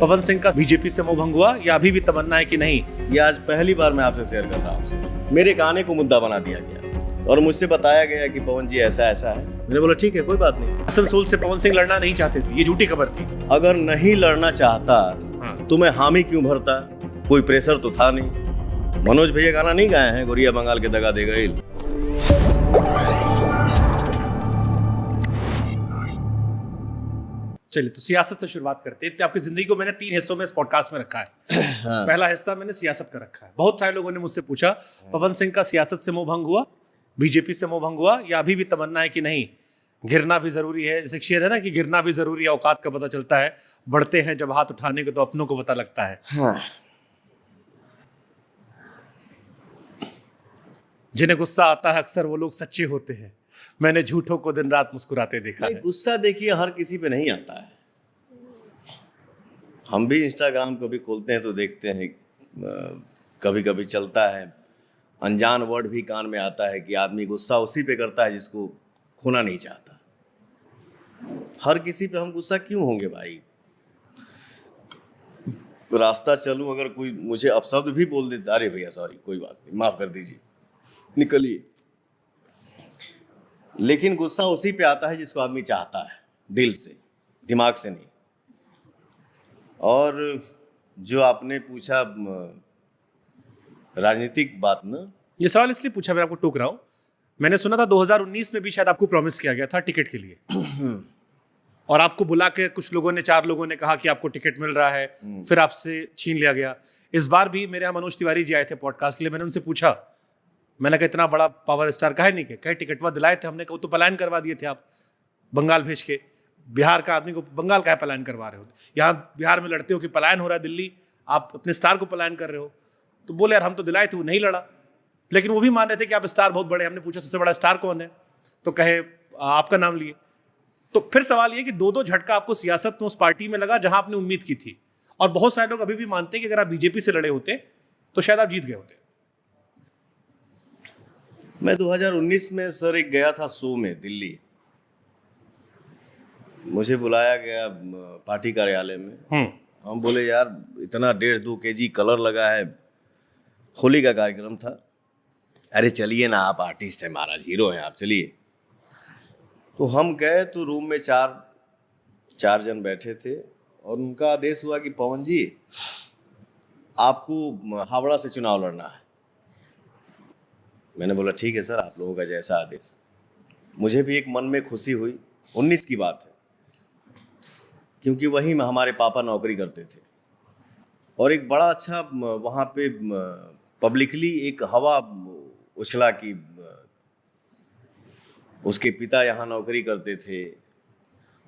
पवन सिंह का बीजेपी से मोह भंग हुआ या अभी भी तमन्ना है कि नहीं? ये आज पहली बार मैं आपसे शेयर कर रहा हूँ। मेरे गाने को मुद्दा बना दिया गया और मुझसे बताया गया कि पवन जी ऐसा ऐसा है। मैंने बोला ठीक है, कोई बात नहीं। आसनसोल से पवन सिंह लड़ना नहीं चाहते थे, ये झूठी खबर थी। अगर नहीं लड़ना चाहता तो मैं हामी क्यों भरता? कोई प्रेशर तो था नहीं। मनोज भैया गाना नहीं गाए हैं, गोरिया बंगाल के दगा दे गईल। चलिए तो सियासत से शुरुआत करते हैं। आपकी जिंदगी को मैंने 3 हिस्सों में इस पॉडकास्ट में रखा है। हाँ। पहला हिस्सा मैंने सियासत का रखा है। बहुत सारे लोगों ने मुझसे पूछा पवन सिंह का सियासत से मोह भंग हुआ, बीजेपी से मोह भंग हुआ या अभी भी तमन्ना है कि नहीं? गिरना भी जरूरी है, जैसे शेर है ना कि गिरना भी जरूरी है, औकात का पता चलता है। बढ़ते हैं जब हाथ उठाने को तो अपनों को पता लगता है। हाँ। जिन्हें गुस्सा आता है अक्सर वो लोग सच्चे होते हैं। मैंने झूठों को दिन रात मुस्कुराते देखा है। गुस्सा देखिए हर किसी पे नहीं आता है। हम भी इंस्टाग्राम कभी खोलते हैं तो देखते हैं, कभी कभी चलता है, अनजान वर्ड भी कान में आता है कि आदमी गुस्सा उसी पे करता है जिसको खोना नहीं चाहता। हर किसी पे हम गुस्सा क्यों होंगे भाई? रास्ता चलूं, अगर कोई मुझे अपशब्द भी बोल देता, अरे भैया सॉरी, कोई बात नहीं, माफ कर दीजिए, निकलिए। लेकिन गुस्सा उसी पे आता है जिसको आदमी चाहता है, दिल से, दिमाग से नहीं। और जो आपने पूछा राजनीतिक बात ना, ये सवाल इसलिए पूछा, मैं आपको टोक रहा हूं। मैंने सुना था 2019 में भी शायद आपको प्रॉमिस किया गया था टिकट के लिए और आपको बुला के कुछ लोगों ने, 4 लोगों ने कहा कि आपको टिकट मिल रहा है, फिर आपसे छीन लिया गया। इस बार भी मेरे यहाँ मनोज तिवारी जी आए थे पॉडकास्ट के लिए। मैंने उनसे पूछा, मैंने कहा इतना बड़ा पावर स्टार काहे नहीं, कहे टिकटवा दिलाए थे हमने। कहा तो पलायन करवा दिए थे आप बंगाल भेज के। बिहार का आदमी को बंगाल का पलायन करवा रहे हो? यहाँ बिहार में लड़ते हो कि पलायन हो रहा है दिल्ली, आप अपने स्टार को पलायन कर रहे हो। तो बोले यार हम तो दिलाए थे, वो नहीं लड़ा। लेकिन वो भी मान रहे थे कि आप स्टार बहुत बड़े। हमने पूछा सबसे बड़ा स्टार कौन है, तो कहे आपका नाम लिए। तो फिर सवाल ये कि 2-2 झटका आपको सियासत में उस पार्टी में लगा जहां आपने उम्मीद की थी। और बहुत सारे लोग अभी भी मानते हैं कि अगर आप बीजेपी से लड़े होते तो शायद आप जीत गए होते। मैं 2019 में सर एक गया था शो में दिल्ली। मुझे बुलाया गया पार्टी कार्यालय में। हम बोले यार इतना 1.5-2 kg कलर लगा है, होली का कार्यक्रम था। अरे चलिए ना, आप आर्टिस्ट हैं महाराज, हीरो हैं आप, चलिए। तो हम गए तो रूम में 4 जन बैठे थे और उनका आदेश हुआ कि पवन जी आपको हावड़ा से चुनाव लड़ना है। मैंने बोला ठीक है सर, आप लोगों का जैसा आदेश। मुझे भी एक मन में खुशी हुई। 19 की बात है, क्योंकि वहीं में हमारे पापा नौकरी करते थे और एक बड़ा अच्छा वहाँ पे पब्लिकली एक हवा उछला कि उसके पिता यहाँ नौकरी करते थे,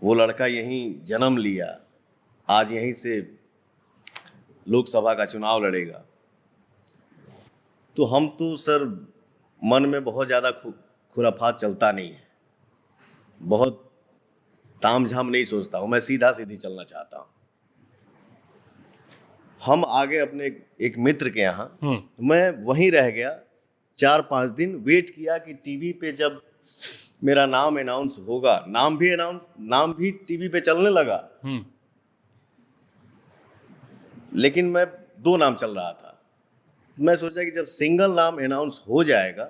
वो लड़का यहीं जन्म लिया, आज यहीं से लोकसभा का चुनाव लड़ेगा। तो हम तो सर मन में बहुत ज़्यादा खुराफात चलता नहीं है, बहुत तामझाम नहीं सोचता हूँ, मैं सीधा सीधी चलना चाहता हूँ। हम आगे अपने एक मित्र के यहाँ, मैं वहीं रह गया 4-5 दिन, वेट किया कि टीवी पे जब मेरा नाम अनाउंस होगा, नाम भी टीवी पे चलने लगा। लेकिन मैं 2 नाम चल रहा था। मैं सोचा कि जब सिंगल नाम अनाउंस हो जाएगा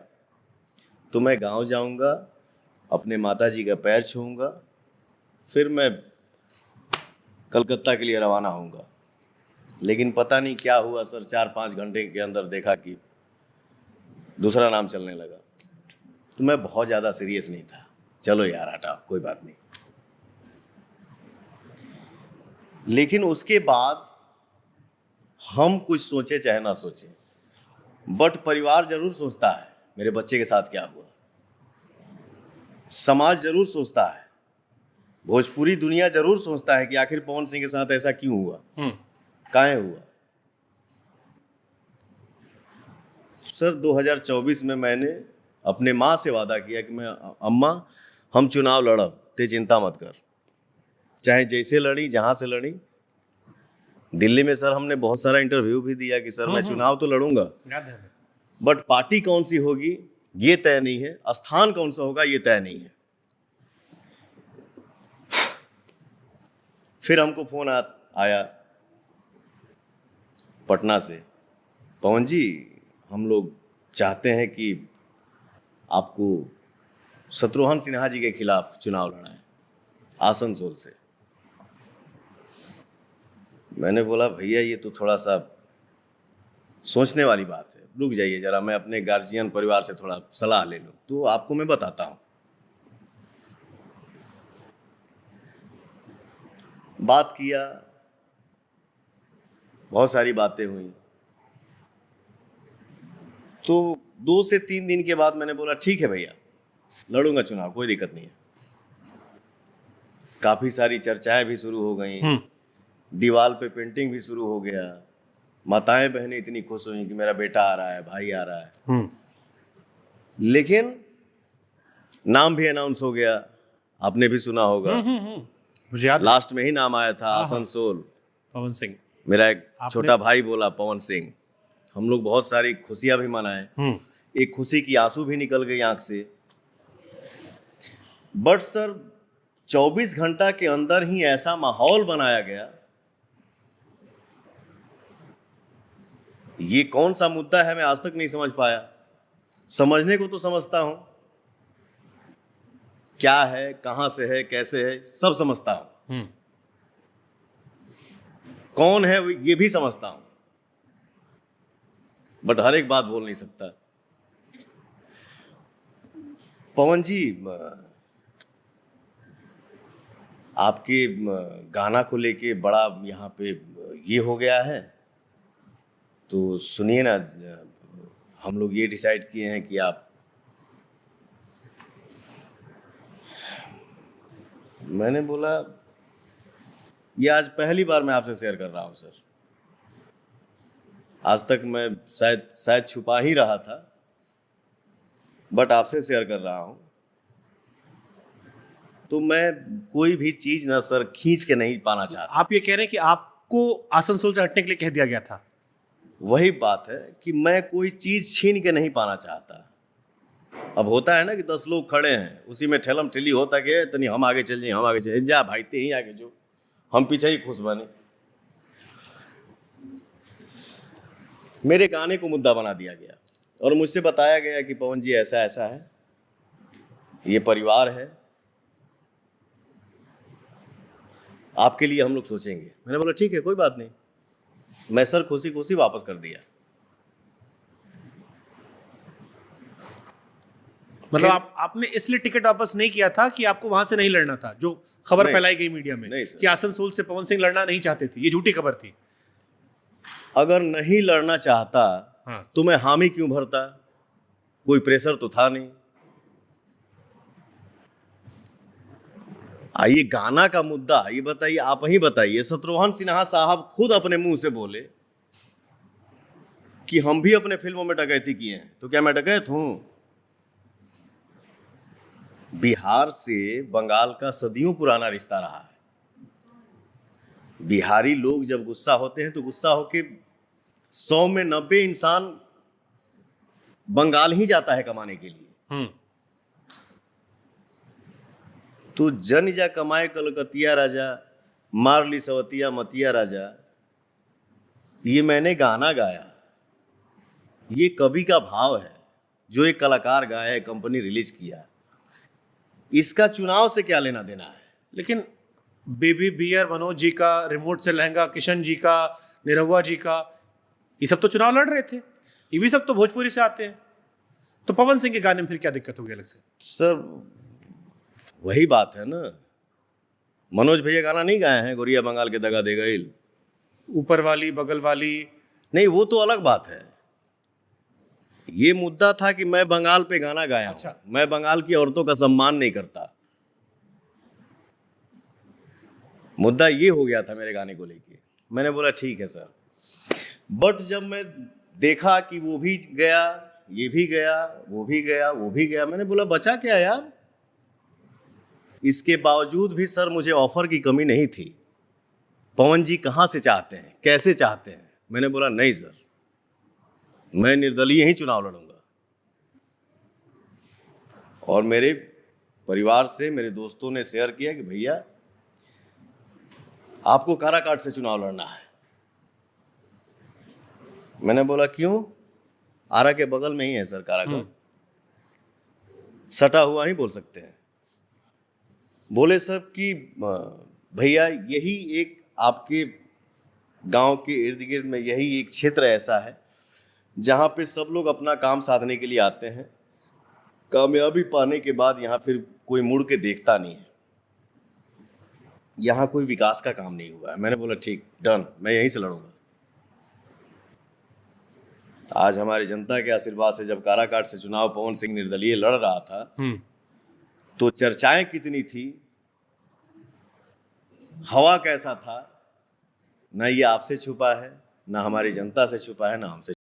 तो मैं गांव जाऊंगा, अपने माताजी का पैर छूऊंगा, फिर मैं कलकत्ता के लिए रवाना होऊंगा। लेकिन पता नहीं क्या हुआ सर, 4-5 घंटे के अंदर देखा कि दूसरा नाम चलने लगा। तो मैं बहुत ज़्यादा सीरियस नहीं था, चलो यार हटा, कोई बात नहीं। लेकिन उसके बाद हम कुछ सोचे चाहे ना सोचे, बट परिवार जरूर सोचता है मेरे बच्चे के साथ क्या हुआ, समाज जरूर सोचता है, भोजपुरी दुनिया जरूर सोचता है कि आखिर पवन सिंह के साथ ऐसा क्यों हुआ, काहे हुआ। सर 2024 में मैंने अपने माँ से वादा किया कि मैं अम्मा हम चुनाव लड़ब, ते चिंता मत कर, चाहे जैसे लड़ी, जहाँ से लड़ी। दिल्ली में सर हमने बहुत सारा इंटरव्यू भी दिया कि सर मैं चुनाव तो लड़ूंगा, बट पार्टी कौन सी होगी ये तय नहीं है, स्थान कौन सा होगा ये तय नहीं है। फिर हमको फोन आया पटना से, पवन जी हम लोग चाहते हैं कि आपको शत्रुघ्न सिन्हा जी के खिलाफ चुनाव लड़ना है आसनसोल से। मैंने बोला भैया ये तो थोड़ा सा सोचने वाली बात है, रुक जाइए जरा, मैं अपने गार्जियन परिवार से थोड़ा सलाह ले लूँ, तो आपको मैं बताता हूँ। बात किया, बहुत सारी बातें हुई, तो 2 से 3 दिन के बाद मैंने बोला ठीक है भैया लड़ूंगा चुनाव, कोई दिक्कत नहीं है। काफी सारी चर्चाएं भी शुरू हो गई, दीवार पे पेंटिंग भी शुरू हो गया, माताएं बहनें इतनी खुश हुई कि मेरा बेटा आ रहा है, भाई आ रहा है। लेकिन नाम भी अनाउंस हो गया, आपने भी सुना होगा। मुझे याद लास्ट में ही नाम आया था आसनसोल, पवन सिंह। मेरा एक छोटा भाई बोला पवन सिंह। हम लोग बहुत सारी खुशियां भी मनाए, एक खुशी की आंसू भी निकल गई आंख से। बट सर 24 घंटा के अंदर ही ऐसा माहौल बनाया गया, ये कौन सा मुद्दा है मैं आज तक नहीं समझ पाया। समझने को तो समझता हूं, क्या है, कहां से है, कैसे है, सब समझता हूं। कौन है ये भी समझता हूं, बट हर एक बात बोल नहीं सकता। पवन जी आपके गाना को लेके बड़ा यहाँ पे ये हो गया है, तो सुनिए ना, हम लोग ये डिसाइड किए हैं कि आप, मैंने बोला ये आज पहली बार मैं आपसे शेयर कर रहा हूं सर, आज तक मैं शायद छुपा ही रहा था, बट आपसे शेयर कर रहा हूं। तो मैं कोई भी चीज ना सर खींच के नहीं पाना चाहता। आप ये कह रहे हैं कि आपको आसनसोल से हटने के लिए कह दिया गया था? वही बात है कि मैं कोई चीज छीन के नहीं पाना चाहता। अब होता है ना कि 10 लोग खड़े हैं, उसी में ठेलम ठेली होता कि तनी हम आगे चल जाए, हम आगे चल जा भाई, ते ही आगे जो, हम पीछे ही खुश बने। मेरे गाने को मुद्दा बना दिया गया और मुझसे बताया गया कि पवन जी ऐसा ऐसा है, ये परिवार है, आपके लिए हम लोग सोचेंगे। मैंने बोला ठीक है कोई बात नहीं। मैं सर खुशी खुशी वापस कर दिया। मतलब आपने इसलिए टिकट वापस नहीं किया था कि आपको वहां से नहीं लड़ना था, जो खबर फैलाई गई मीडिया में कि आसनसोल से पवन सिंह लड़ना नहीं चाहते थे, ये झूठी खबर थी। अगर नहीं लड़ना चाहता तो मैं हामी क्यों भरता, कोई प्रेशर तो था नहीं। आइए गाना का मुद्दा, ये बताइए, आप ही बताइए, शत्रुघ्न सिन्हा साहब खुद अपने मुंह से बोले कि हम भी अपने फिल्मों में डकैती किए हैं, तो क्या मैं डकैत हूं? बिहार से बंगाल का सदियों पुराना रिश्ता रहा है। बिहारी लोग जब गुस्सा होते हैं तो गुस्सा होके 100 में 90 इंसान बंगाल ही जाता है कमाने के लिए। तो जन जा कमाए कलकतिया राजा, मार ली सवतिया मतिया राजा, ये मैंने गाना गाया, ये कवि का भाव है जो एक कलाकार गाया है, कंपनी रिलीज किया, इसका चुनाव से क्या लेना देना है? लेकिन बेबी बियर मनोज जी का, रिमोट से लहंगा किशन जी का, निरहुआ जी का, ये सब तो चुनाव लड़ रहे थे, ये भी सब तो भोजपुरी से आते हैं, तो पवन सिंह के गाने में फिर क्या दिक्कत होगी अलग से? सर वही बात है ना, मनोज भैया गाना नहीं गाए हैं, गोरिया बंगाल के दगा दे गईल, ऊपर वाली बगल वाली, नहीं वो तो अलग बात है। ये मुद्दा था कि मैं बंगाल पे गाना गाया। अच्छा। मैं बंगाल की औरतों का सम्मान नहीं करता, मुद्दा ये हो गया था मेरे गाने को लेके। मैंने बोला ठीक है सर, बट जब मैं देखा कि वो भी गया, ये भी गया, वो भी गया, वो भी गया, मैंने बोला बचा क्या यार। इसके बावजूद भी सर मुझे ऑफर की कमी नहीं थी। पवन जी कहां से चाहते हैं, कैसे चाहते हैं? मैंने बोला नहीं सर, मैं निर्दलीय ही चुनाव लड़ूंगा। और मेरे परिवार से, मेरे दोस्तों ने शेयर किया कि भैया आपको काराकाट से चुनाव लड़ना है। मैंने बोला क्यों? आरा के बगल में ही है सर कारागार, सटा हुआ ही बोल सकते हैं। बोले सब कि भैया यही एक आपके गांव के इर्द गिर्द में यही एक क्षेत्र ऐसा है जहां पे सब लोग अपना काम साधने के लिए आते हैं, कामयाबी पाने के बाद यहाँ फिर कोई मुड़ के देखता नहीं है, यहाँ कोई विकास का काम नहीं हुआ है। मैंने बोला ठीक, डन, मैं यहीं से लड़ूंगा। आज हमारी जनता के आशीर्वाद से जब काराकाट से चुनाव पवन सिंह निर्दलीय लड़ रहा था तो चर्चाएं कितनी थी, हवा कैसा था, ना ये आपसे छुपा है, ना हमारी जनता से छुपा है, ना हमसे